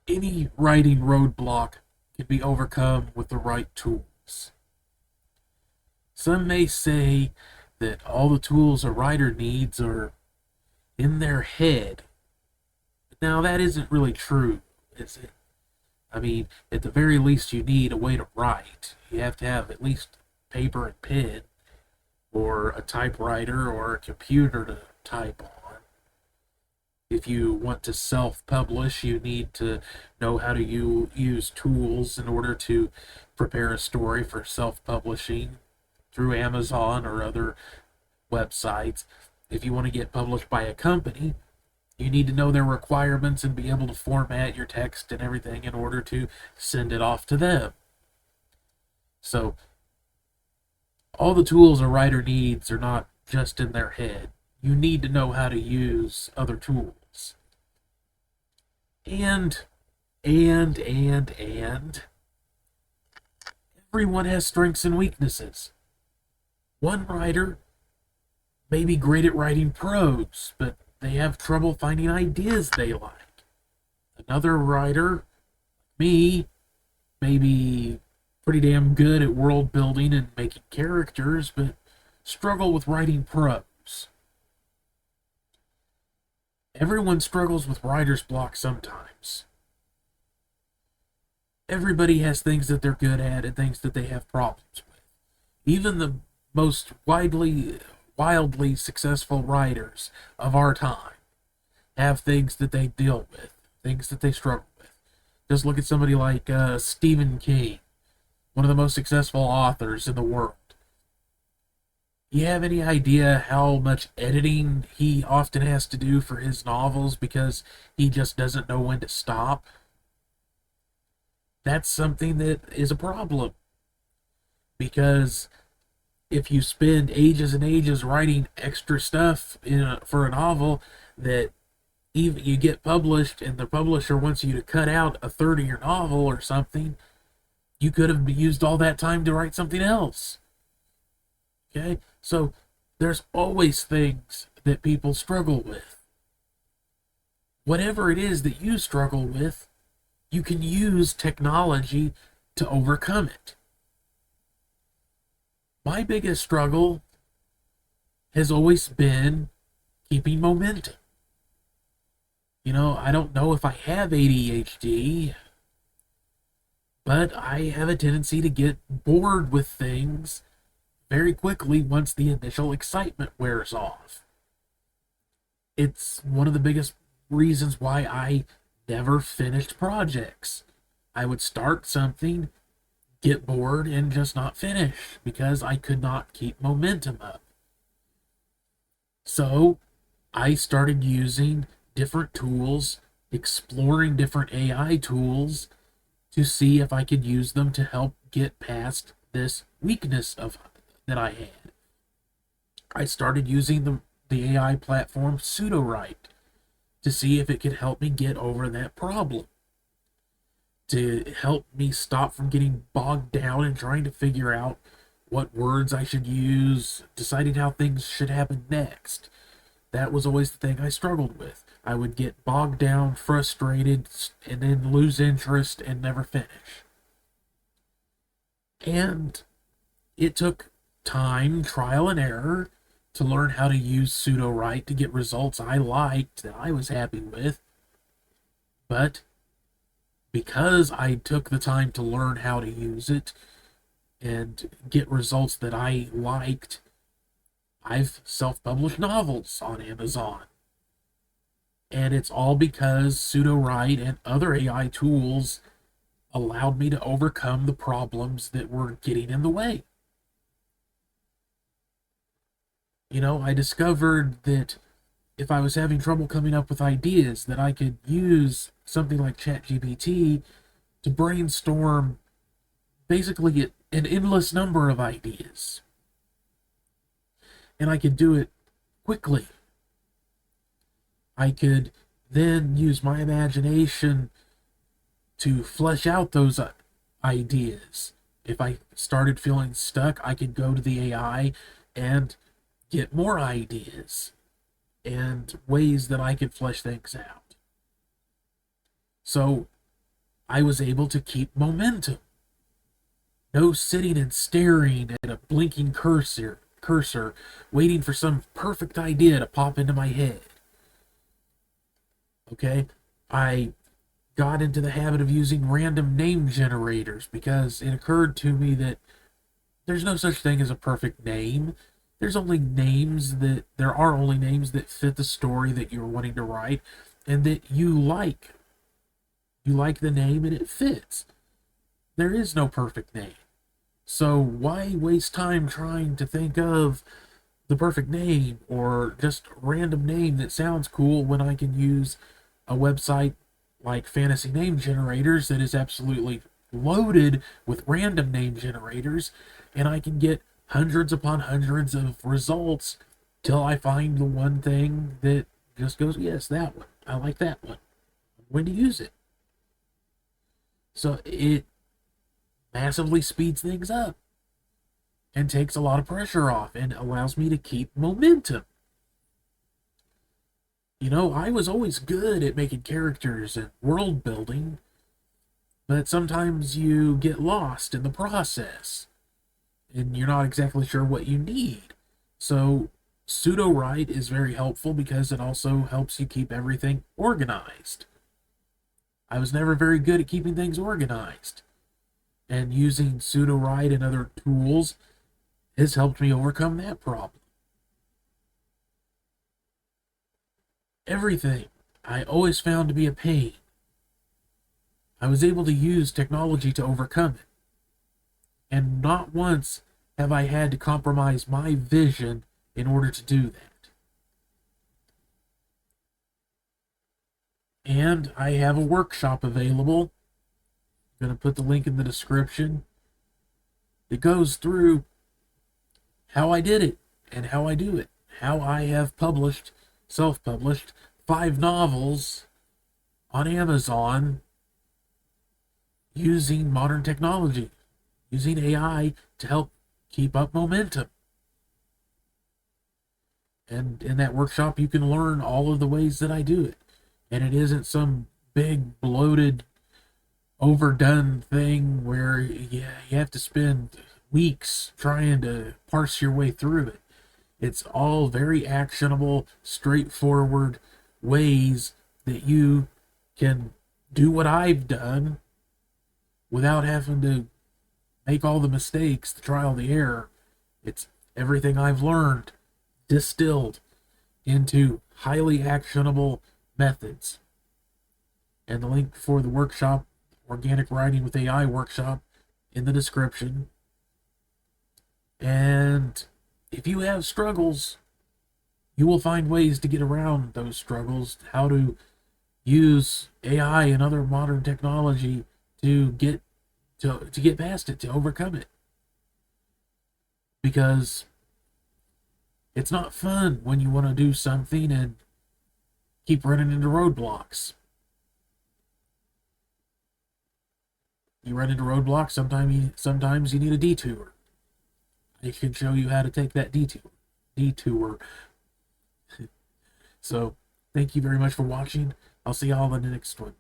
Any writing roadblock can be overcome with the right tools. Some may say that all the tools a writer needs are in their head. Now, that isn't really true, is it? I mean, at the very least, you need a way to write. You have to have at least paper and pen, or a typewriter, or a computer to type on. If you want to self-publish, you need to know how to use tools in order to prepare a story for self-publishing through Amazon or other websites. If you want to get published by a company, you need to know their requirements and be able to format your text and everything in order to send it off to them. So, all the tools a writer needs are not just in their head. You need to know how to use other tools. And, and, everyone has strengths and weaknesses. One writer may be great at writing prose, but they have trouble finding ideas they like. Another writer, me, may be pretty damn good at world building and making characters, but struggle with writing prose. Everyone struggles with writer's block sometimes. Everybody has things that they're good at and things that they have problems with. Even the most wildly successful writers of our time have things that they deal with, things that they struggle with. Just look at somebody like Stephen King, one of the most successful authors in the world. You have any idea how much editing he often has to do for his novels because he just doesn't know when to stop? That's something that is a problem. Because if you spend ages and ages writing extra stuff for a novel that even you get published and the publisher wants you to cut out a third of your novel or something, you could have used all that time to write something else. Okay? So there's always things that people struggle with. Whatever it is that you struggle with, you can use technology to overcome it. My biggest struggle has always been keeping momentum. I don't know if I have ADHD, but I have a tendency to get bored with things very quickly once the initial excitement wears off. It's one of the biggest reasons why I never finished projects. I would start something, get bored, and just not finish because I could not keep momentum up. So I started using different tools, exploring different AI tools to see if I could use them to help get past this weakness that I had. I started using the AI platform Pseudowrite to see if it could help me get over that problem, to help me stop from getting bogged down and trying to figure out what words I should use, deciding how things should happen next. That was always the thing I struggled with. I would get bogged down, frustrated, and then lose interest and never finish. And it took time, trial, and error to learn how to use Pseudowrite to get results I liked, that I was happy with. But because I took the time to learn how to use it and get results that I liked, I've self-published novels on Amazon. And it's all because Pseudowrite and other AI tools allowed me to overcome the problems that were getting in the way. I discovered that if I was having trouble coming up with ideas, that I could use something like ChatGPT to brainstorm basically an endless number of ideas. And I could do it quickly. I could then use my imagination to flesh out those ideas. If I started feeling stuck, I could go to the AI and get more ideas and ways that I could flesh things out. So I was able to keep momentum. No sitting and staring at a blinking cursor, waiting for some perfect idea to pop into my head. Okay? I got into the habit of using random name generators because it occurred to me that there's no such thing as a perfect name. There are only names that fit the story that you're wanting to write and that you like. You like the name and it fits. There is no perfect name. So why waste time trying to think of the perfect name or just a random name that sounds cool when I can use a website like Fantasy Name Generators that is absolutely loaded with random name generators, and I can get hundreds upon hundreds of results till I find the one thing that just goes, yes, that one. I like that one. I'm going to use it. So it massively speeds things up and takes a lot of pressure off and allows me to keep momentum. You know, I was always good at making characters and world building, but sometimes you get lost in the process and you're not exactly sure what you need. So, pseudo write is very helpful because it also helps you keep everything organized. I was never very good at keeping things organized, and using pseudo write and other tools has helped me overcome that problem. Everything I always found to be a pain, I was able to use technology to overcome it. And not once have I had to compromise my vision in order to do that. And I have a workshop available. I'm going to put the link in the description. It goes through how I did it and how I do it. How I have published, self-published, 5 novels on Amazon using modern technology, using AI to help keep up momentum. And in that workshop, you can learn all of the ways that I do it. And it isn't some big, bloated, overdone thing where you have to spend weeks trying to parse your way through it. It's all very actionable, straightforward ways that you can do what I've done without having to make all the mistakes, the trial, the error. It's everything I've learned distilled into highly actionable methods. And the link for the workshop, Organic Writing with AI workshop, in the description. And if you have struggles, you will find ways to get around those struggles, how to use AI and other modern technology to get past it, to overcome it. Because it's not fun when you want to do something and keep running into roadblocks. You run into roadblocks, sometimes you need a detour. I can show you how to take that detour. So, thank you very much for watching. I'll see y'all in the next one.